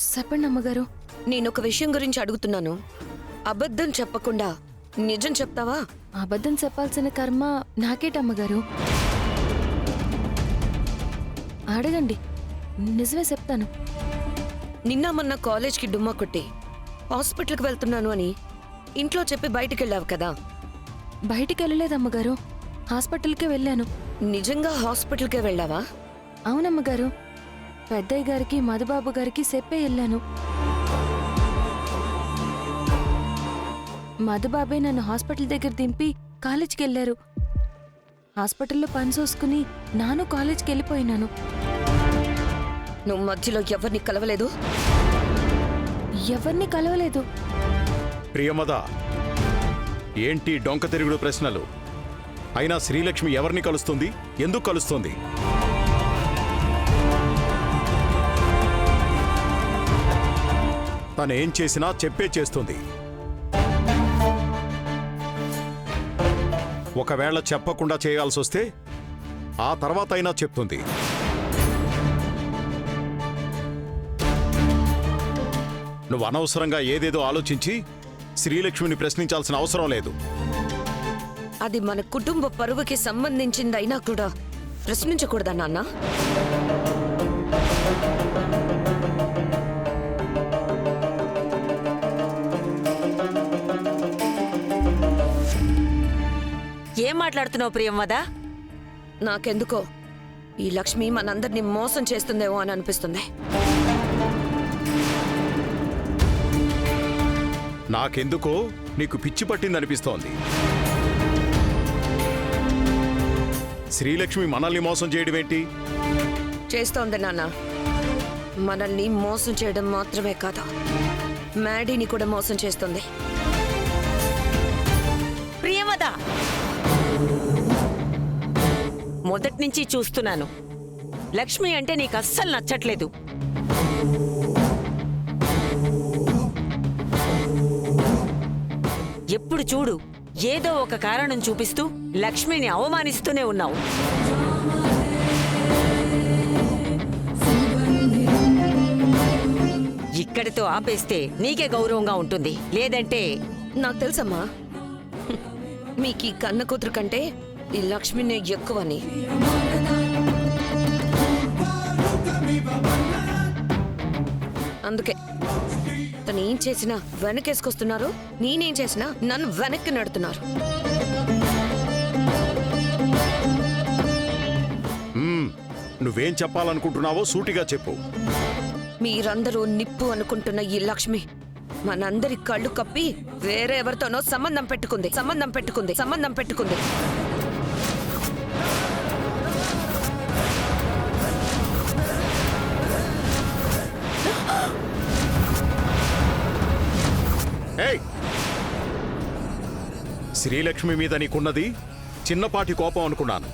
చెప్పండి అమ్మగారు. నేనొక విషయం గురించి అడుగుతున్నాను. అబద్ధం చెప్పకుండా నిజం చెప్తావా? అబద్ధం చెప్పాల్సిన కర్మ నాకేటమ్మగారు. అడగండి, నిజమే చెప్తాను. నిన్న మొన్న కాలేజ్కి డుమ్మా కొట్టి హాస్పిటల్కి వెళ్తున్నాను అని ఇంట్లో చెప్పి బయటికెళ్ళావు కదా? బయటికి వెళ్ళలేదమ్మగారు, హాస్పిటల్కే వెళ్ళాను. నిజంగా హాస్పిటల్కే వెళ్ళావా? అవునమ్మగారు, పెద్దయ్య గారికి మధుబాబు గారికి చెప్పే వెళ్ళాను. మధుబాబే నన్ను హాస్పిటల్ దగ్గర దింపి కాలేజ్కి వెళ్ళారు. హాస్పిటల్లో పని చూసుకుని నాను కాలేజ్కి వెళ్ళిపోయినాను. నువ్వు మధ్యలో ఎవరిని కలవలేదు? ఎవరిని కలవలేదు. ప్రియమద, ఏంటి డొంక తిరుగుడు ప్రశ్నలు? అయినా శ్రీలక్ష్మి ఎవరిని కలుస్తుంది? ఎందుకు కలుస్తుంది? తనేం చేసినా చెప్పే చేస్తుంది. ఒకవేళ చెప్పకుండా చేయాల్సొస్తే ఆ తర్వాత అయినా చెప్తుంది. నువ్వు అనవసరంగా ఏదేదో ఆలోచించి శ్రీలక్ష్మిని ప్రశ్నించాల్సిన అవసరం లేదు. అది మన కుటుంబ పరువుకి సంబంధించిందైనా కూడా ప్రశ్నించకూడదా నాన్న? ఏం మాట్లాడుతున్నావు ప్రియమ్మదా? నాకెందుకో ఈ లక్ష్మి మనందరినీ మోసం చేస్తుందేమో అని అనిపిస్తుంది. నాకెందుకో నీకు పిచ్చి పట్టిందనిపిస్తోంది. శ్రీలక్ష్మి మనల్ని మోసం చేయడమేంటి? చేస్తోంది నాన్న. మనల్ని మోసం చేయడం మాత్రమే కాదు, మ్యాడీని కూడా మోసం చేస్తుంది. ప్రియమదా, మొదటి నుంచి చూస్తున్నాను, లక్ష్మి అంటే నీకు అస్సలు నచ్చట్లేదు. ఎప్పుడు చూడు ఏదో ఒక కారణం చూపిస్తూ లక్ష్మిని అవమానిస్తూనే ఉన్నావు. ఇక్కడితో ఆపేస్తే నీకే గౌరవంగా ఉంటుంది. లేదంటే నాకు తెలుసమ్మా, మీకు ఈ కన్న కూతురు కంటే ఈ లక్ష్మినే ఎక్కువని. అందుకే తను ఏం చేసినా వెనకేసుకొస్తున్నారు, నేనేం చేసినా నన్ను వెనక్కి నడుతున్నారు. నువ్వేం చెప్పాలనుకుంటున్నావో సూటిగా చెప్పు. మీరందరూ నిప్పు అనుకుంటున్న ఈ లక్ష్మి మనందరి కళ్ళు కప్పి వేరే ఎవరితోనో సంబంధం పెట్టుకుంది. ఏయ్! శ్రీలక్ష్మి మీద నీకున్నది చిన్నపాటి కోపం అనుకున్నాను,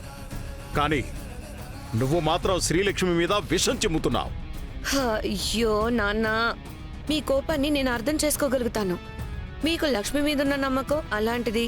కానీ నువ్వు మాత్రం శ్రీలక్ష్మి మీద విషం చిమ్ముతున్నావు. అయ్యో నాన్న, మీ కోపాన్ని నేను అర్థం చేసుకోగలుగుతాను. మీకు లక్ష్మి మీద ఉన్న నమ్మకం అలాంటిది.